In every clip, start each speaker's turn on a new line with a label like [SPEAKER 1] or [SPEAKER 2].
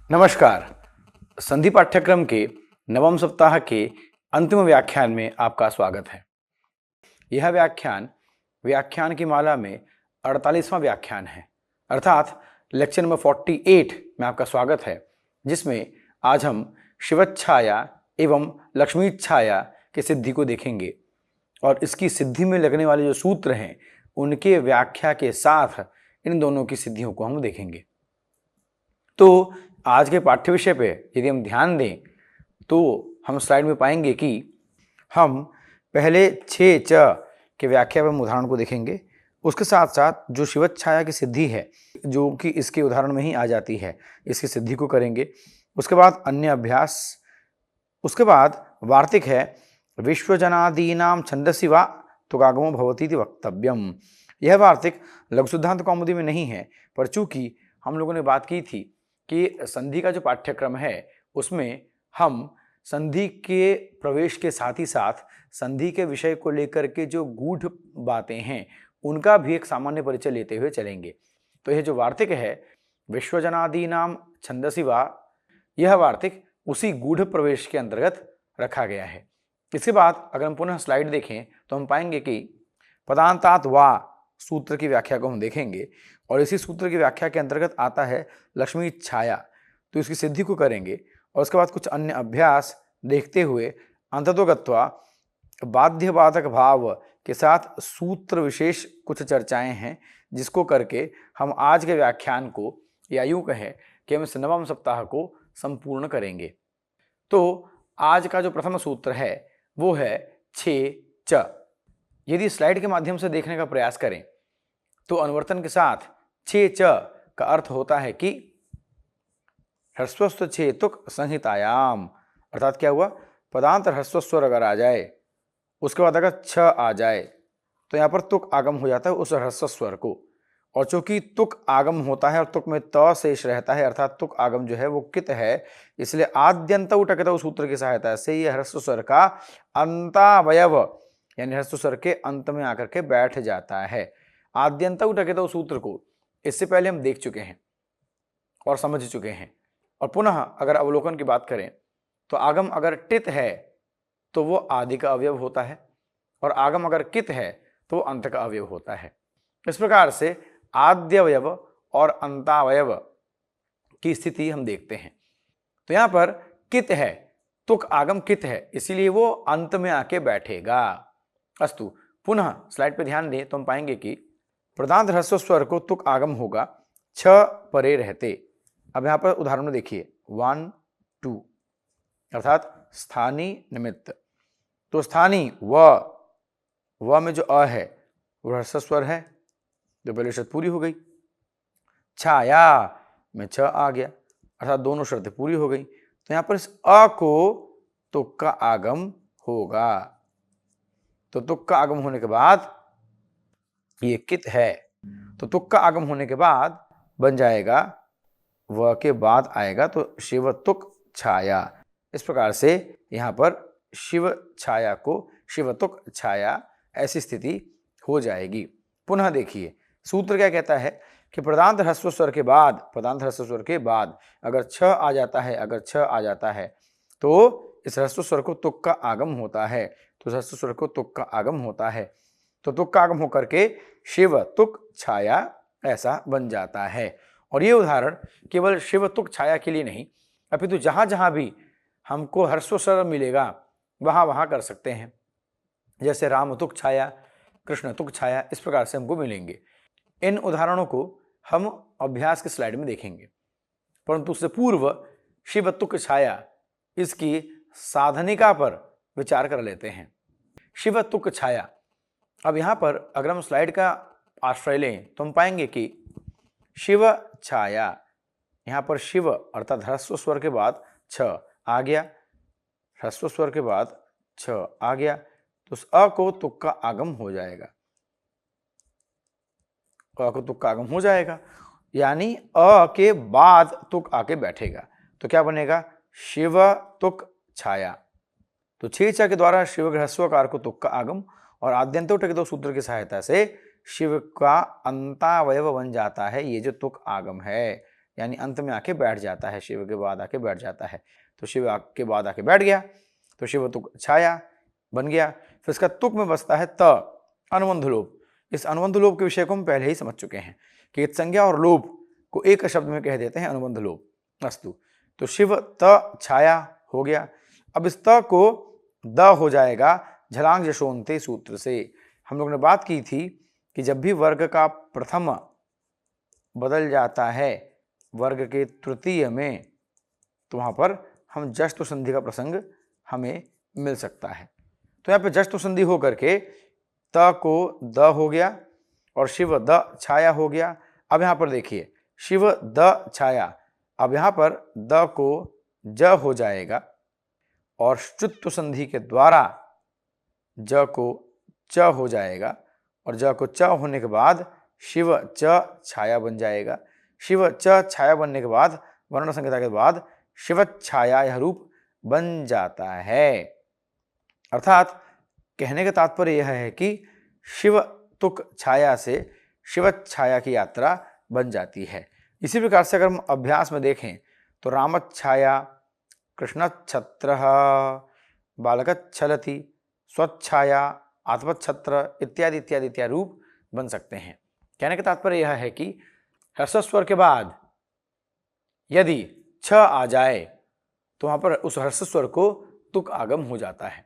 [SPEAKER 1] नमस्कार। संधि पाठ्यक्रम के नवम सप्ताह के अंतिम व्याख्यान में आपका स्वागत है। यह व्याख्यान की माला में 48वां व्याख्यान है, अर्थात लेक्चर नंबर 48 में आपका स्वागत है, जिसमें आज हम शिवच्छाया एवं लक्ष्मीच्छाया की सिद्धि को देखेंगे और इसकी सिद्धि में लगने वाले जो सूत्र हैं उनके व्याख्या के साथ इन दोनों की सिद्धियों को हम देखेंगे। तो आज के पाठ्य विषय पे यदि हम ध्यान दें तो हम स्लाइड में पाएंगे कि हम पहले 6 च के व्याख्या एवं उदाहरण को देखेंगे। उसके साथ साथ जो शिवच्छाया की सिद्धि है, जो कि इसके उदाहरण में ही आ जाती है, इसकी सिद्धि को करेंगे। उसके बाद अन्य अभ्यास, उसके बाद वार्तिक है विश्वजनादीनाम छंदसि वा तुगागमो भवतीति वक्तव्यम। यह वार्तिक लघु सिद्धांत कौमुदी में नहीं है, पर चूंकि हम लोगों ने बात की थी कि संधि का जो पाठ्यक्रम है उसमें हम संधि के प्रवेश के साथ ही साथ संधि के विषय को लेकर के जो गूढ़ बातें हैं उनका भी एक सामान्य परिचय लेते हुए चलेंगे। तो यह जो वार्तिक है विश्वजनादीनाम छंदसि वा, यह वार्तिक उसी गूढ़ प्रवेश के अंतर्गत रखा गया है। इसके बाद अगर हम पुनः स्लाइड देखें तो हम पाएंगे कि पदांतात वा सूत्र की व्याख्या को हम देखेंगे और इसी सूत्र की व्याख्या के अंतर्गत आता है लक्ष्मी छाया, तो इसकी सिद्धि को करेंगे और उसके बाद कुछ अन्य अभ्यास देखते हुए अंततोगत्वा बाध्य बाधक भाव के साथ सूत्र विशेष कुछ चर्चाएं हैं, जिसको करके हम आज के व्याख्यान को या यूं कहें कि हम इस नवम सप्ताह को संपूर्ण करेंगे। तो आज का जो प्रथम सूत्र है वो है 6 च। यदि स्लाइड के माध्यम से देखने का प्रयास करें तो अनुवर्तन के साथ 6 च का अर्थ होता है कि ह्रस्वस्थ छेतुक संहितायाम, अर्थात क्या हुआ, पदांत ह्रस्व स्वर अगर आ जाए उसके बाद अगर छ आ जाए तो यहाँ पर तुक आगम हो जाता है उस ह्रस्व स्वर को, और चूंकि तुक आगम होता है और तुक में त शेष रहता है, अर्थात तुक आगम जो है वो कित है, इसलिए आद्यंत टकत सूत्र की सहायता से यह ह्रस्व स्वर का अंतावयव यानी ह्रस्व स्वर के अंत में आकर के बैठ जाता है। आद्यंत टकत सूत्र को इससे पहले हम देख चुके हैं और समझ चुके हैं, और पुनः अगर अवलोकन की बात करें तो आगम अगर टित है तो वो आदि का अवयव होता है और आगम अगर कित है तो वो अंत का अवयव होता है। इस प्रकार से आद्यवयव और अंतावयव की स्थिति हम देखते हैं। तो यहां पर कित है, तुक आगम कित है, इसीलिए वो अंत में आके बैठेगा। अस्तु, पुनः स्लाइड पे ध्यान दें तो हम पाएंगे कि प्रधान ह्रस्व स्वर को तुक आगम होगा छ परे रहते। अब यहां पर उदाहरण देखिए 1 2, अर्थात स्थानी निमित्त। तो स्थानी व में जो अ है वो ह्रस्व स्वर है, जो पहले शर्त पूरी हो गई। छाया में छ आ गया, अर्थात दोनों शर्तें पूरी हो गई। तो यहां पर इस अ को तुक का आगम होगा। तो तुक का आगम होने के बाद ये कित है, तो तुक का आगम होने के बाद बन जाएगा, व के बाद आएगा तो शिव तुक छाया। इस प्रकार से यहां पर शिव छाया को शिवतुक छाया ऐसी स्थिति हो जाएगी। पुनः देखिए सूत्र क्या कहता है कि प्रदांत ह्रस्व स्वर के बाद अगर छ आ जाता है तो इस ह्रस्व स्वर को तुक का आगम होता है। तो ह्रस्व स्वर को तुक का आगम होता है तो तुक का आगम होकर के शिव तुक छाया ऐसा बन जाता है। और ये उदाहरण केवल शिव तुक छाया के लिए नहीं, अपितु जहां जहां भी हमको ह्रस्व स्वर मिलेगा वहां वहां कर सकते हैं। जैसे राम तुक छाया, कृष्ण तुक छाया, इस प्रकार से हमको मिलेंगे। इन उदाहरणों को हम अभ्यास की स्लाइड में देखेंगे, परंतु उससे पूर्व शिव तुक छाया इसकी साधनिका पर विचार कर लेते हैं। शिव तुक छाया, अब यहां पर अगर हम स्लाइड का आश्रय लें तो हम पाएंगे कि शिव छाया, यहां पर शिव अर्थात ह्रस्व स्वर के बाद छ आ गया, ह्रस्व स्वर के बाद छ आ गया, तो उस अ को तुक का आगम हो जाएगा। अ को तुक का आगम हो जाएगा यानी अ के बाद तुक आके बैठेगा। तो क्या बनेगा, शिव तुक छाया। तो 6 च के द्वारा शिव ह्रस्वकार को तुक का आगम और आद्यंतो टकितो सूत्र की सहायता से शिव का अंतावयव बन जाता है, ये जो तुक आगम है। यानी अंत में आके बैठ जाता है, शिव के बाद आके बैठ जाता है। तो शिव के बाद आके बैठ गया तो शिव तुक छाया बन गया। फिर इसका तुक में बसता है त, अनुबंध लोप। इस अनुबंध लोप के विषय को हम पहले ही समझ चुके हैं कि संज्ञा और लोप को एक शब्द में कह देते हैं अनुबंध लोप। अस्तु, तो शिव त छाया हो गया। अब इस त को द हो जाएगा झलांग जशोन्ते सूत्र से। हम लोग ने बात की थी कि जब भी वर्ग का प्रथम बदल जाता है वर्ग के तृतीय में तो वहां पर हम जश्तु संधि का प्रसंग हमें मिल सकता है। तो यहाँ पे जश्तु संधि होकर के त को द हो गया और शिव द छाया हो गया। अब यहाँ पर देखिए शिव द छाया, अब यहाँ पर द को ज हो जाएगा और श्चुत्व संधि के द्वारा ज को च हो जाएगा और ज को च होने के बाद शिव च छाया बन जाएगा। शिव च छाया बनने के बाद वर्ण संहिता के बाद शिव छाया यह रूप बन जाता है। अर्थात कहने का तात्पर्य यह है कि शिव तुक छाया से शिव छाया की यात्रा बन जाती है। इसी प्रकार से अगर हम अभ्यास में देखें तो राम छाया, कृष्ण छत्र, बालक छलति, स्वच्छाया, आत्मछत्र इत्यादि इत्यादि इत्यादि रूप बन सकते हैं। कहने का तात्पर्य यह है कि ह्रस्व स्वर के बाद यदि छ आ जाए तो वहां पर उस ह्रस्व स्वर को तुक आगम हो जाता है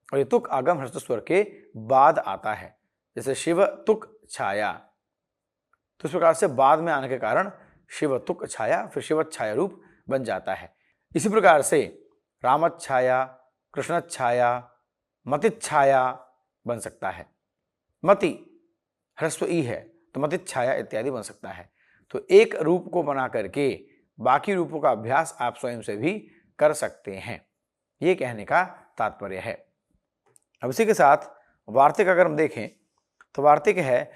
[SPEAKER 1] और ये तुक आगम ह्रस्व स्वर के बाद आता है। जैसे शिव तुक छाया, तो इस प्रकार से बाद में आने के कारण शिव तुक छाया फिर शिव छाया रूप बन जाता है। इसी प्रकार से राम छाया, कृष्ण छाया, मति छाया बन सकता है। मति ह्रस्व ई है तो मति छाया इत्यादि बन सकता है। तो एक रूप को बना करके बाकी रूपों का अभ्यास आप स्वयं से भी कर सकते हैं, ये कहने का तात्पर्य है। अब इसी के साथ वार्तिक अगर हम देखें तो वार्तिक है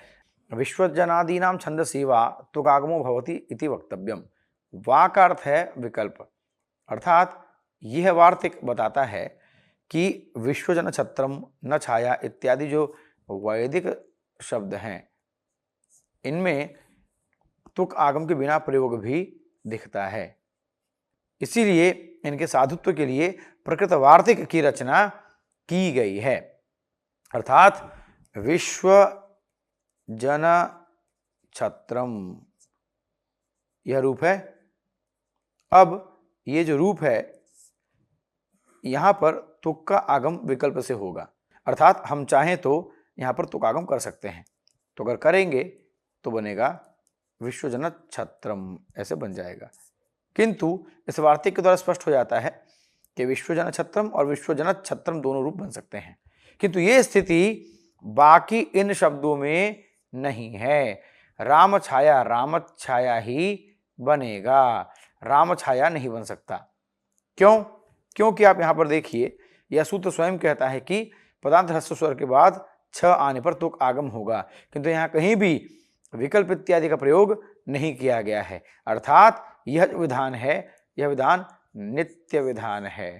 [SPEAKER 1] विश्वजनादीनां छंदसी वा तुकागमो भवति इति वक्तव्यम। वा का अर्थ है विकल्प, अर्थात यह वार्तिक बताता है कि विश्वजन छत्रम न छाया इत्यादि जो वैदिक शब्द हैं इनमें तुक आगम के बिना प्रयोग भी दिखता है। इसीलिए इनके साधुत्व के लिए प्रकृत वार्तिक की रचना की गई है। अर्थात विश्व जन छत्रम यह रूप है। अब ये जो रूप है यहां पर तुक का आगम विकल्प से होगा, अर्थात हम चाहें तो यहां पर तुक आगम कर सकते हैं। तो अगर करेंगे तो बनेगा विश्वजन छत्रम, ऐसे बन जाएगा। किंतु इस वार्तिक के द्वारा स्पष्ट हो जाता है कि विश्वजन छत्रम और विश्वजन छत्रम दोनों रूप बन सकते हैं, किंतु ये स्थिति बाकी इन शब्दों में नहीं है। राम छाया ही बनेगा, राम छाया नहीं बन सकता। क्यों? क्योंकि आप यहां पर देखिए यह सूत्र स्वयं कहता है कि पदांत ह्रस्व स्वर के बाद छ आने पर तुक आगम होगा, किंतु यहां कहीं भी विकल्प इत्यादि का प्रयोग नहीं किया गया है। अर्थात यह जो विधान है यह विधान नित्य विधान है।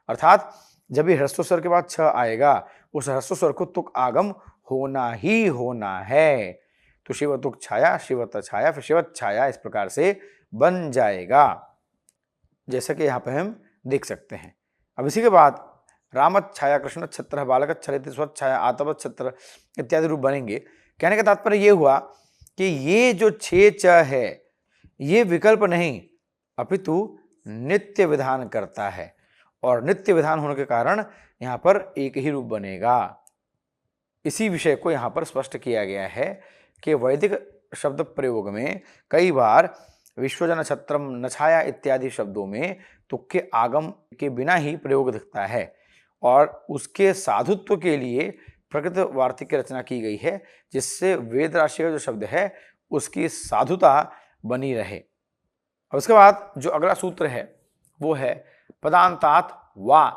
[SPEAKER 1] अर्थात जब भी ह्रस्व स्वर के बाद छ आएगा उस ह्रस्व स्वर को तुक आगम होना ही होना है। तो शिव तुक छाया, शिवत छाया फिर शिवत छाया इस प्रकार से बन जाएगा, जैसा कि यहाँ पे हम देख सकते हैं। अब इसी के बाद रामत छाया, कृष्ण छत्र, बालक छलित, स्वच्छ छाया, आतवत छत्र इत्यादि रूप बनेंगे। कहने का तात्पर्य ये हुआ कि ये जो छे च है ये विकल्प नहीं अपितु नित्य विधान करता है और नित्य विधान होने के कारण यहाँ पर एक ही रूप बनेगा। इसी विषय को यहाँ पर स्पष्ट किया गया है कि वैदिक शब्द प्रयोग में कई बार विश्वजन छत्रम, न छाया इत्यादि शब्दों में तुक के आगम के बिना ही प्रयोग दिखता है और उसके साधुत्व के लिए प्रकृत वार्तिक की रचना की गई है, जिससे वेद राशि का जो शब्द है उसकी साधुता बनी रहे। और उसके बाद जो अगला सूत्र है वो है पदांतात वा।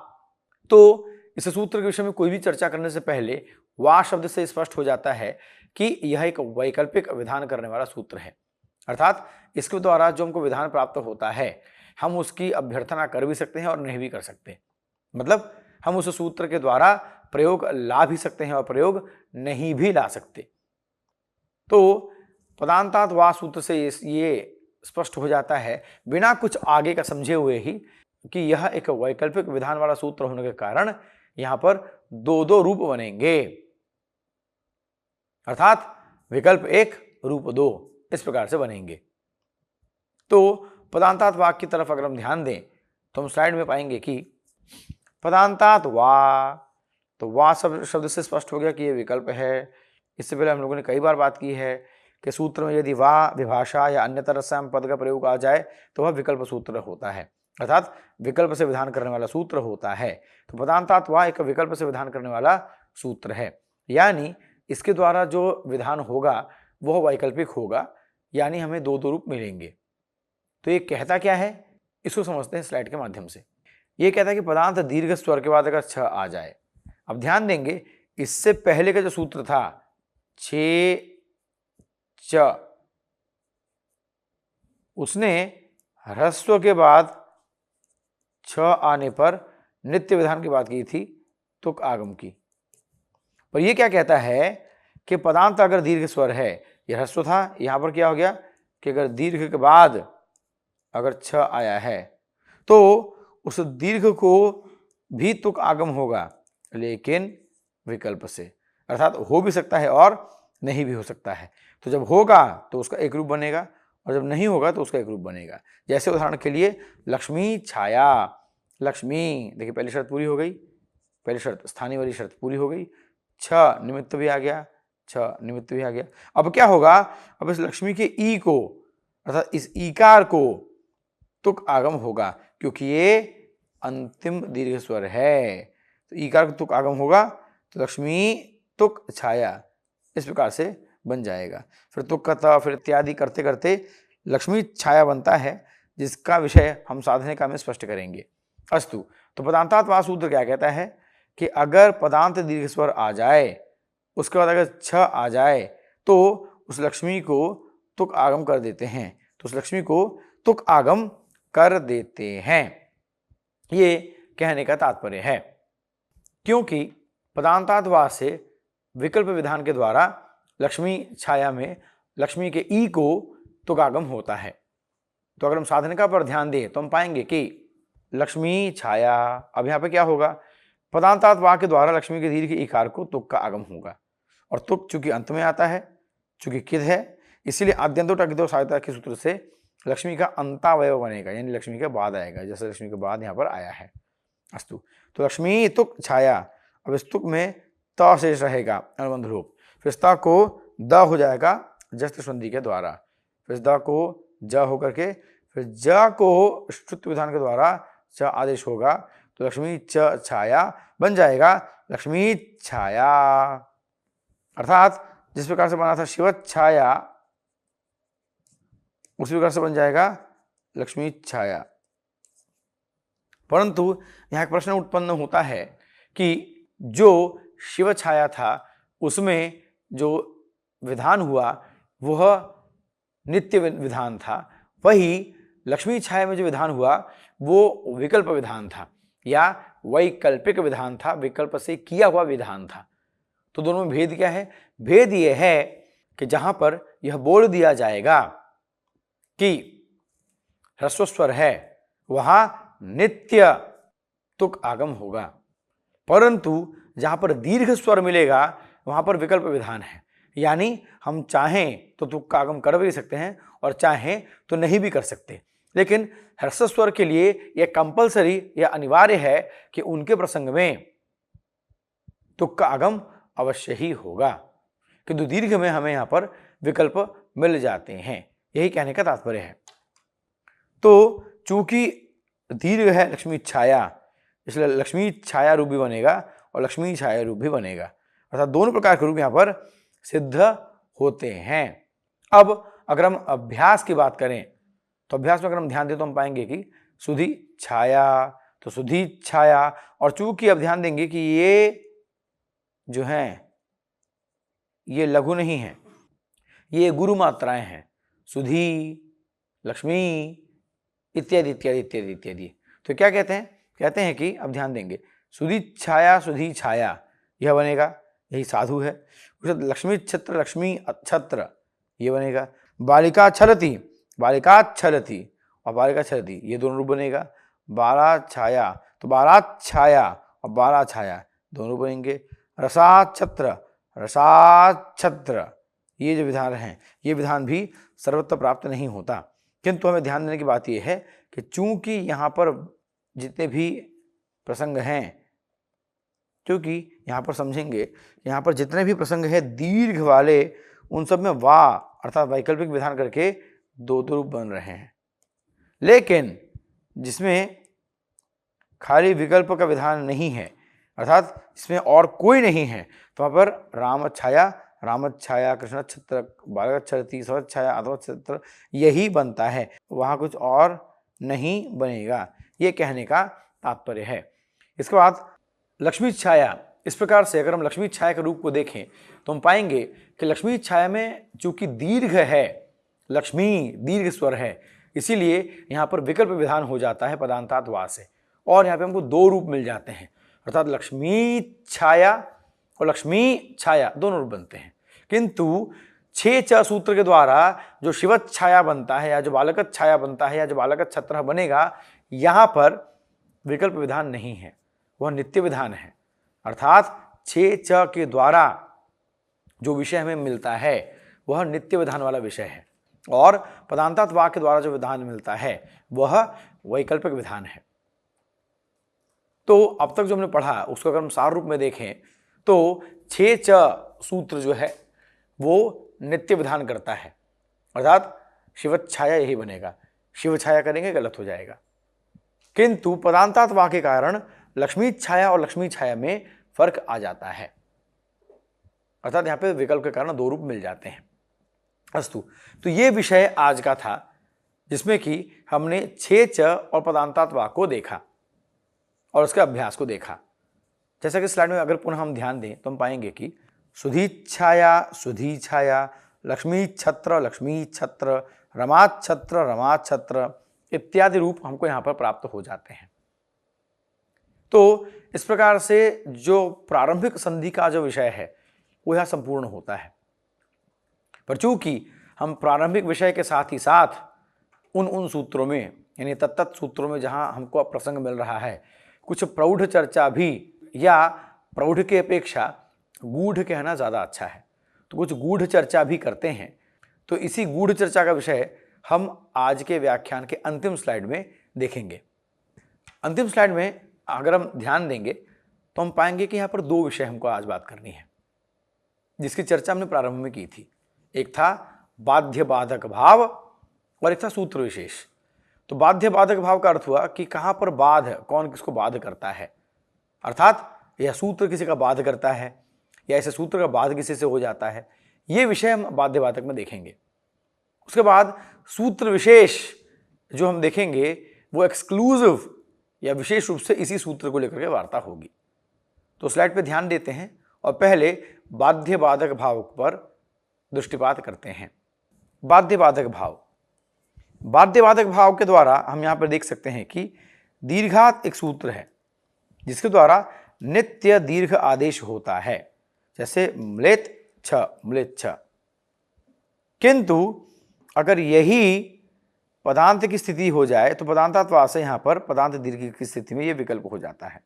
[SPEAKER 1] तो इस सूत्र के विषय में कोई भी चर्चा करने से पहले वा शब्द से स्पष्ट हो जाता है कि यह एक वैकल्पिक विधान करने वाला सूत्र है। अर्थात इसके द्वारा जो हमको विधान प्राप्त होता है हम उसकी अभ्यर्थना कर भी सकते हैं और नहीं भी कर सकते। मतलब हम उस सूत्र के द्वारा प्रयोग ला भी सकते हैं और प्रयोग नहीं भी ला सकते। तो पदांतात वा सूत्र से ये स्पष्ट हो जाता है बिना कुछ आगे का समझे हुए ही कि यह एक वैकल्पिक विधान वाला सूत्र होने के कारण यहां पर दो दो रूप बनेंगे, अर्थात विकल्प 1 रूप 2 इस प्रकार से बनेंगे। तो पदांतात वाक्य की तरफ अगर हम ध्यान दें तो हम स्लाइड में पाएंगे कि पदांतात वा, तो वा शब्द से स्पष्ट हो गया कि यह विकल्प है। इससे पहले हम लोगों ने कई बार बात की है कि सूत्र में यदि वा विभाषा या अन्य तरह से हम पद का प्रयोग आ जाए तो वह विकल्प सूत्र होता है, अर्थात विकल्प से विधान करने वाला सूत्र होता है। तो पदांतात वा एक विकल्प से विधान करने वाला सूत्र है, यानी इसके द्वारा जो विधान होगा वह वैकल्पिक होगा, यानी हमें दो दो रूप मिलेंगे। तो ये कहता क्या है, इसको समझते हैं स्लाइड के माध्यम से। ये कहता है कि पदांत दीर्घ स्वर के बाद अगर छ आ जाए, अब ध्यान देंगे इससे पहले का जो सूत्र था छे च, उसने ह्रस्व के बाद छ आने पर नित्य विधान की बात की थी, तुक आगम की। पर यह क्या कहता है कि पदांत अगर दीर्घ स्वर है, यह ह्रस्व था, यहां पर क्या हो गया कि अगर दीर्घ के बाद अगर छ आया है तो उस दीर्घ को भी तुक आगम होगा, लेकिन विकल्प से, अर्थात हो भी सकता है और नहीं भी हो सकता है। तो जब होगा तो उसका एक रूप बनेगा और जब नहीं होगा तो उसका एक रूप बनेगा। जैसे उदाहरण के लिए लक्ष्मी छाया, लक्ष्मी, देखिए पहली शर्त पूरी हो गई, पहली शर्त स्थानीय वाली शर्त पूरी हो गई, छ निमित्त भी आ गया, छ निमित्त भी आ गया। अब क्या होगा, अब इस लक्ष्मी के ई को, अर्थात इस ईकार को तुक आगम होगा, क्योंकि ये अंतिम दीर्घ स्वर है। तो ईकार को तुक आगम होगा तो लक्ष्मी तुक छाया इस प्रकार से बन जाएगा। फिर तुक का त, फिर इत्यादि करते करते लक्ष्मी छाया बनता है, जिसका विषय हम साधने का में स्पष्ट करेंगे। अस्तु, तो पदांतात वा सूत्र क्या कहता है कि अगर पदांत दीर्घ स्वर आ जाए, उसके बाद अगर छ आ जाए तो उस लक्ष्मी को तुक आगम कर देते हैं, तो उस लक्ष्मी को तुक आगम कर देते हैं, ये कहने का तात्पर्य है। क्योंकि पदांतात वा से विकल्प विधान के द्वारा लक्ष्मी छाया में लक्ष्मी के ई को तुक आगम होता है। तो अगर हम साधनिका पर ध्यान दें तो हम पाएंगे कि लक्ष्मी छाया, अब यहाँ पे क्या होगा, पदांतात वा के द्वारा लक्ष्मी के दीर्घ ईकार को तुक का आगम होगा, और तुक चूंकि अंत में आता है, चूंकि किद है, इसीलिए आद्यंतो टकितो सहायता के सूत्र से लक्ष्मी का अंतावय बनेगा, यानी लक्ष्मी के बाद आएगा, जैसे लक्ष्मी के बाद यहाँ पर आया है। अस्तु, तो लक्ष्मी तुक छाया, अब इस तुक में त शेष रहेगा अनुबंध रूप, फिर स्त को द हो जाएगा जस्त संधि के द्वारा, फिर द को ज होकर के, फिर ज को श्रुत विधान के द्वारा च आदेश होगा, तो लक्ष्मी च छाया बन जाएगा लक्ष्मी छाया। अर्थात जिस प्रकार से बना था शिव छाया, उसी प्रकार से बन जाएगा लक्ष्मी छाया। परंतु यहाँ एक प्रश्न उत्पन्न होता है कि जो शिव छाया था उसमें जो विधान हुआ वह नित्य विधान था, वही लक्ष्मी छाया में जो विधान हुआ वो विकल्प विधान था या वैकल्पिक विधान था, विकल्प से किया हुआ विधान था। तो दोनों में भेद क्या है, भेद यह है कि जहां पर यह बोल दिया जाएगा कि ह्रस्व स्वर है वहां नित्य तुक आगम होगा, परंतु जहां पर दीर्घ स्वर मिलेगा वहां पर विकल्प विधान है, यानी हम चाहें तो तुक का आगम कर भी सकते हैं और चाहें तो नहीं भी कर सकते। लेकिन ह्रस्व स्वर के लिए यह कंपलसरी या अनिवार्य है कि उनके प्रसंग में तुक का आगम अवश्य ही होगा, किंतु दीर्घ में हमें यहां पर विकल्प मिल जाते हैं, यही कहने का तात्पर्य है। तो चूंकि दीर्घ है लक्ष्मी छाया, इसलिए लक्ष्मी छाया रूप भी बनेगा और लक्ष्मी छाया रूप भी बनेगा, अर्थात दोनों प्रकार के रूप यहां पर सिद्ध होते हैं। अब अगर हम अभ्यास की बात करें तो अभ्यास में अगर हम ध्यान दें तो हम पाएंगे कि सुधी छाया, तो सुधी छाया, और चूंकि अब ध्यान देंगे कि ये जो हैं ये लघु नहीं है, ये गुरु मात्राएं हैं, सुधी, लक्ष्मी इत्यादि इत्यादि इत्यादि इत्यादि। तो क्या कहते हैं, कहते हैं कि अब ध्यान देंगे सुधी छाया यह बनेगा, यही साधु है। लक्ष्मी छत्र लक्ष्मी छत्र ये बनेगा, बालिका छलती बालिकाच्छलति और बालिकाच्छलति, ये दोनों रूप बनेगा। बाला छाया, तो बाला छाया और बाला छाया दोनों रूप बनेंगे। रसाच्छत्र, रसाच्छत्र, ये जो विधान हैं ये विधान भी सर्वत्र प्राप्त नहीं होता। किंतु हमें ध्यान देने की बात यह है कि चूंकि यहाँ पर जितने भी प्रसंग हैं, क्योंकि यहाँ पर समझेंगे, यहाँ पर जितने भी प्रसंग हैं दीर्घ वाले, उन सब में वा अर्थात वैकल्पिक विधान करके दो रूप बन रहे हैं। लेकिन जिसमें खाली विकल्प का विधान नहीं है, अर्थात इसमें और कोई नहीं है, तो वहाँ पर रामच्छाया, कृष्णच्छत्र, बालकच्छलति, स्वच्छाया, अथर्वच्छत्र यही बनता है, वहाँ कुछ और नहीं बनेगा, ये कहने का तात्पर्य है। इसके बाद लक्ष्मी छाया, इस प्रकार से अगर हम लक्ष्मी छाया के रूप को देखें तो हम पाएंगे कि लक्ष्मी छाया में चूंकि दीर्घ है, लक्ष्मी दीर्घ स्वर है, इसीलिए यहाँ पर विकल्प विधान हो जाता है पदांतात वा से, और यहाँ पे हमको दो रूप मिल जाते हैं, अर्थात लक्ष्मी छाया और लक्ष्मी छाया दोनों रूप बनते हैं। किंतु छे च सूत्र के द्वारा जो शिवत छाया बनता है या जो बालकत छाया बनता है या जो बालकत छत्र बनेगा, यहाँ पर विकल्प विधान नहीं है, वह नित्य विधान है। अर्थात छे च के द्वारा जो विषय हमें मिलता है वह नित्य विधान वाला विषय है, और पदांतात वा के द्वारा जो विधान मिलता है वह वैकल्पिक विधान है। तो अब तक जो हमने पढ़ा उसको अगर हम सार रूप में देखें तो छे च सूत्र जो है वो नित्य विधान करता है, अर्थात शिवत छाया यही बनेगा, शिव छाया करेंगे गलत हो जाएगा। किंतु पदांतात वा के कारण लक्ष्मी छाया और लक्ष्मी छाया में फर्क आ जाता है, अर्थात यहाँ पे विकल्प के कारण दो रूप मिल जाते हैं। अस्तु, तो ये विषय आज का था जिसमें कि हमने छे च और पदांतात वा को देखा और उसके अभ्यास को देखा। जैसा कि स्लाइड में अगर पुनः हम ध्यान दें तो हम पाएंगे कि सुधीच्छाया, सुधीछाया, लक्ष्मी छत्र, लक्ष्मी छत्र, रमाच्छत्र, रमाच्छत्र इत्यादि रूप हमको यहाँ पर प्राप्त हो जाते हैं। तो इस प्रकार से जो प्रारंभिक संधि का जो विषय है वो यहाँ संपूर्ण होता है। पर चूंकि हम प्रारंभिक विषय के साथ ही साथ उन सूत्रों में यानी तत्त सूत्रों में जहाँ हमको प्रसंग मिल रहा है, कुछ प्रौढ़ चर्चा भी, या प्रौढ़ के अपेक्षा गूढ़ कहना ज़्यादा अच्छा है, तो कुछ गूढ़ चर्चा भी करते हैं। तो इसी गूढ़ चर्चा का विषय हम आज के व्याख्यान के अंतिम स्लाइड में देखेंगे। अंतिम स्लाइड में अगर हम ध्यान देंगे तो हम पाएंगे कि यहाँ पर दो विषय हमको आज बात करनी है, जिसकी चर्चा हमने प्रारंभ में की थी। एक था बाध्य बाधक भाव और एक था सूत्र विशेष। तो बाध्य बाधक भाव का अर्थ हुआ कि कहाँ पर बाध, कौन किसको बाध करता है, अर्थात यह सूत्र किसी का बाध करता है या ऐसे सूत्र का बाध किसी से हो जाता है, ये विषय हम बाध्य बाधक में देखेंगे। उसके बाद सूत्र विशेष जो हम देखेंगे वो एक्सक्लूसिव या विशेष रूप से इसी सूत्र को लेकर के वार्ता होगी। तो स्लाइड पे ध्यान देते हैं और पहले बाध्य बाधक भाव पर दृष्टिपात करते हैं। बाध्य बाधक भाव, बाध्य बाधक भाव के द्वारा हम यहाँ पर देख सकते हैं कि दीर्घात एक सूत्र है जिसके द्वारा नित्य दीर्घ आदेश होता है, जैसे म्लेत छ, म्लेत छ। किंतु अगर यही पदांत की स्थिति हो जाए तो पदांतात वा से यहाँ पर पदांत दीर्घ की स्थिति में ये विकल्प हो जाता है।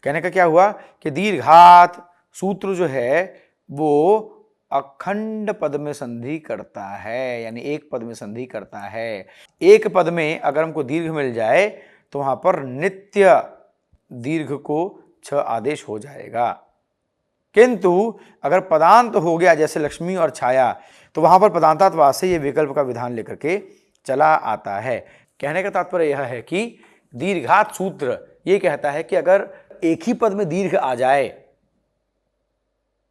[SPEAKER 1] कहने का क्या हुआ कि दीर्घात सूत्र जो है वो अखंड पद में संधि करता है, यानी एक पद में संधि करता है। एक पद में अगर हमको दीर्घ मिल जाए तो वहां पर नित्य दीर्घ को छ आदेश हो जाएगा। किंतु अगर पदांत हो गया जैसे लक्ष्मी और छाया तो वहां पर पदांतात वा से ये विकल्प का विधान लेकर के चला आता है। कहने का तात्पर्य यह है कि दीर्घात सूत्र ये कहता है कि अगर एक ही पद में दीर्घ आ जाए,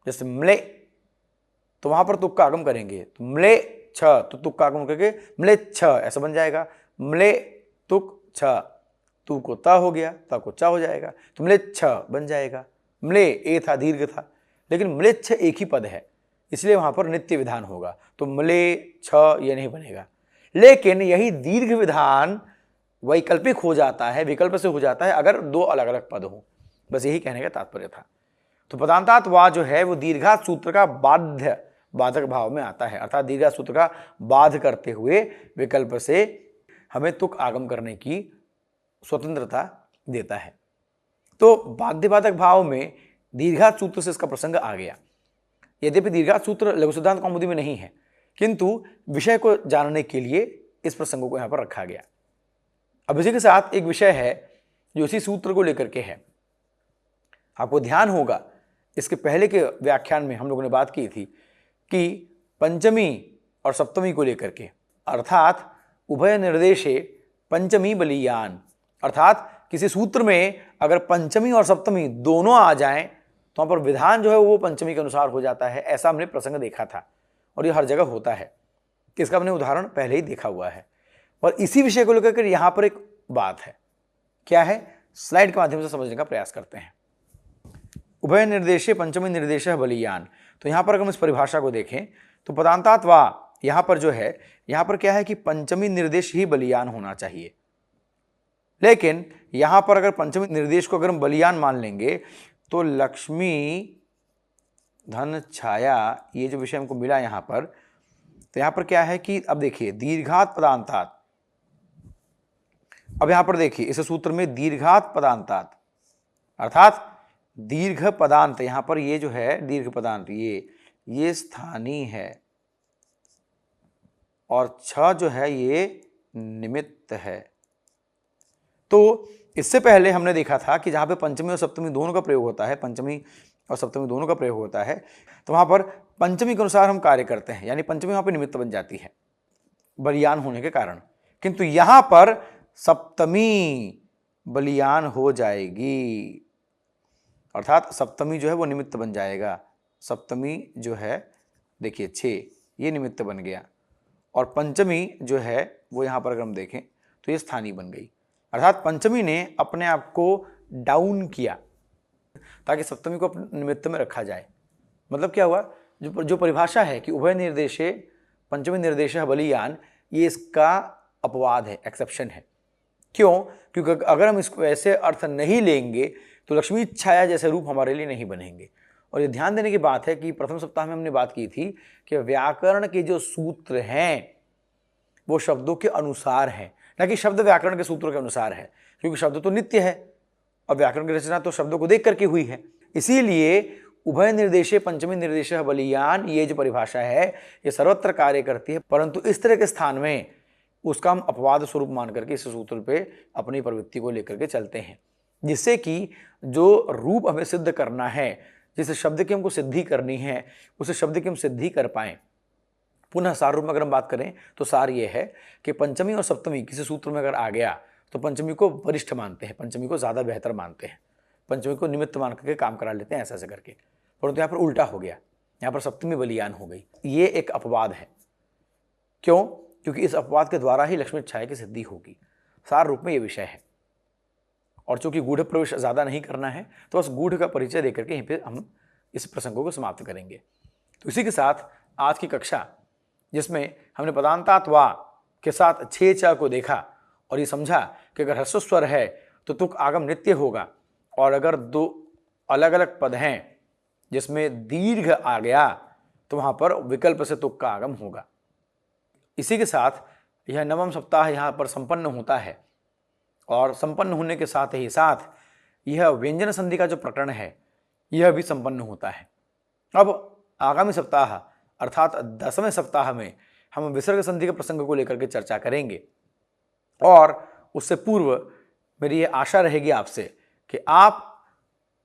[SPEAKER 1] जैसे म्ले, तो वहां पर तुक का आगम करेंगे, तो म्ले छ, तो तुक का आगम करके म्ले छ ऐसा बन जाएगा। म्ले तुक छ, तू को ता हो गया, ता को चा हो जाएगा, तो म्ले छ बन जाएगा। म्ले ए था, दीर्घ था, लेकिन म्ले छ एक ही पद है, इसलिए वहां पर नित्य विधान होगा, तो म्ले छ ये नहीं बनेगा। लेकिन यही दीर्घ विधान वैकल्पिक हो जाता है, विकल्प से हो जाता है अगर दो अलग अलग पद हों। बस यही कहने का तात्पर्य था। तो पदांतात वा जो है वो दीर्घात सूत्र का बाध्य बाधक भाव में आता है, अर्थात दीर्घात सूत्र का बाध करते हुए विकल्प से हमें तुक आगम करने की स्वतंत्रता देता है। तो बाध्य बाधक भाव में दीर्घात सूत्र से इसका प्रसंग आ गया। यद्यपि दीर्घात सूत्र लघु सिद्धांत कौमुदी में नहीं है, किंतु विषय को जानने के लिए इस प्रसंग को यहां पर रखा गया। अब इसी के साथ एक विषय है जो इसी सूत्र को लेकर के है। आपको ध्यान होगा इसके पहले के व्याख्यान में हम लोगों ने बात की थी कि पंचमी और सप्तमी को लेकर के, अर्थात उभय निर्देशे पंचमी बलीयान, अर्थात किसी सूत्र में अगर पंचमी और सप्तमी दोनों आ जाएं तो वहां पर विधान जो है वो पंचमी के अनुसार हो जाता है। ऐसा हमने प्रसंग देखा था और ये हर जगह होता है। इसका हमने उदाहरण पहले ही देखा हुआ है। और इसी विषय को लेकर यहां पर एक बात है, क्या है, स्लाइड के माध्यम से समझने का प्रयास करते हैं। उभय निर्देशे पंचमी निर्देशः बलीयान, तो यहां पर अगर हम इस परिभाषा को देखें तो पदांतात वा, यहां पर जो है, यहां पर क्या है कि पंचमी निर्देश ही बलीयान होना चाहिए। लेकिन यहां पर अगर पंचमी निर्देश को अगर हम बलीयान मान लेंगे तो लक्ष्मी धन छाया, ये जो विषय हमको मिला यहां पर, तो यहां पर क्या है कि अब देखिए दीर्घात पदांतात, अब यहां पर देखिए इस सूत्र में दीर्घात पदांतात अर्थात दीर्घ पदांत, यहां पर ये जो है दीर्घ पदांत ये स्थानीय है और छ जो है ये निमित्त है। तो इससे पहले हमने देखा था कि जहां पे पंचमी और सप्तमी दोनों का प्रयोग होता है, पंचमी और सप्तमी दोनों का प्रयोग होता है, तो वहां पर पंचमी के अनुसार हम कार्य करते हैं, यानी पंचमी वहां पर निमित्त बन जाती है बलियान होने के कारण। किंतु यहां पर सप्तमी बलियान हो जाएगी, अर्थात सप्तमी जो है वो निमित्त बन जाएगा। सप्तमी जो है देखिए 6, ये निमित्त बन गया, और पंचमी जो है वो यहां पर अगर हम देखें तो ये स्थानीय बन गई, अर्थात पंचमी ने अपने आप को डाउन किया ताकि सप्तमी को अपने निमित्त में रखा जाए। मतलब क्या हुआ, जो परिभाषा है कि उभय निर्देशे पंचमी निर्देशः बलीयान, ये इसका अपवाद है, एक्सेप्शन है। क्यों? क्योंकि अगर हम इसको ऐसे अर्थ नहीं लेंगे तो लक्ष्मी छाया जैसे रूप हमारे लिए नहीं बनेंगे। और ये ध्यान देने की बात है कि प्रथम सप्ताह में हमने बात की थी कि व्याकरण के जो सूत्र हैं वो शब्दों के अनुसार हैं, न कि शब्द व्याकरण के सूत्रों के अनुसार है, क्योंकि शब्द तो नित्य है और व्याकरण की रचना तो शब्दों को देख करके हुई है। इसीलिए उभय निर्देशे पंचमी निर्देशः बलीयान, ये जो परिभाषा है ये सर्वत्र कार्य करती है, परंतु इस तरह के स्थान में उसका हम अपवाद स्वरूप मान करके इस सूत्र पे अपनी प्रवृत्ति को लेकर के चलते हैं, जिससे कि जो रूप हमें सिद्ध करना है, जिस शब्द की हमको सिद्धि करनी है, उस शब्द की हम सिद्धि कर पाएं। पुनः सार रूप में अगर हम बात करें तो सार ये है कि पंचमी और सप्तमी किसी सूत्र में अगर आ गया तो पंचमी को वरिष्ठ मानते हैं, पंचमी को ज़्यादा बेहतर मानते हैं, पंचमी को निमित्त मान करके काम करा लेते हैं, ऐसा ऐसा करके। परंतु यहाँ पर उल्टा हो गया, यहाँ पर सप्तमी बलियान हो गई। ये एक अपवाद है। क्यों? क्योंकि इस अपवाद के द्वारा ही लक्ष्मी छाया की सिद्धि होगी। सार रूप में ये विषय है। और चूंकि गूढ़ प्रवेश ज़्यादा नहीं करना है तो बस गूढ़ का परिचय देकर के यहीं पर हम इस प्रसंगों को समाप्त करेंगे। तो इसी के साथ आज की कक्षा, जिसमें हमने पदांतात वा के साथ 6 च को देखा और ये समझा कि अगर ह्रस्व स्वर है तो तुक आगम नित्य होगा, और अगर 2 अलग अलग पद हैं जिसमें दीर्घ आ गया तो वहाँ पर विकल्प से तुक का आगम होगा। इसी के साथ यह 9वां सप्ताह यहाँ पर संपन्न होता है, और संपन्न होने के साथ ही साथ यह व्यंजन संधि का जो प्रकरण है यह भी संपन्न होता है। अब आगामी सप्ताह अर्थात 10वें सप्ताह में हम विसर्ग संधि के प्रसंग को लेकर के चर्चा करेंगे, और उससे पूर्व मेरी ये आशा रहेगी आपसे कि आप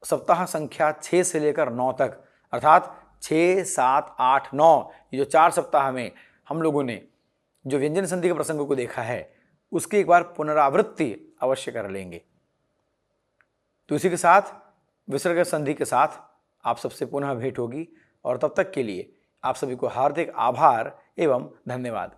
[SPEAKER 1] सप्ताह संख्या 6 से लेकर 9 तक, अर्थात 6, 7, 8, 9, ये जो 4 सप्ताह में हम लोगों ने जो व्यंजन संधि के प्रसंग को देखा है उसकी एक बार पुनरावृत्ति अवश्य कर लेंगे। तो इसी के साथ विसर्ग संधि के साथ आप सबसे पुनः भेंट होगी, और तब तक के लिए आप सभी को हार्दिक आभार एवं धन्यवाद।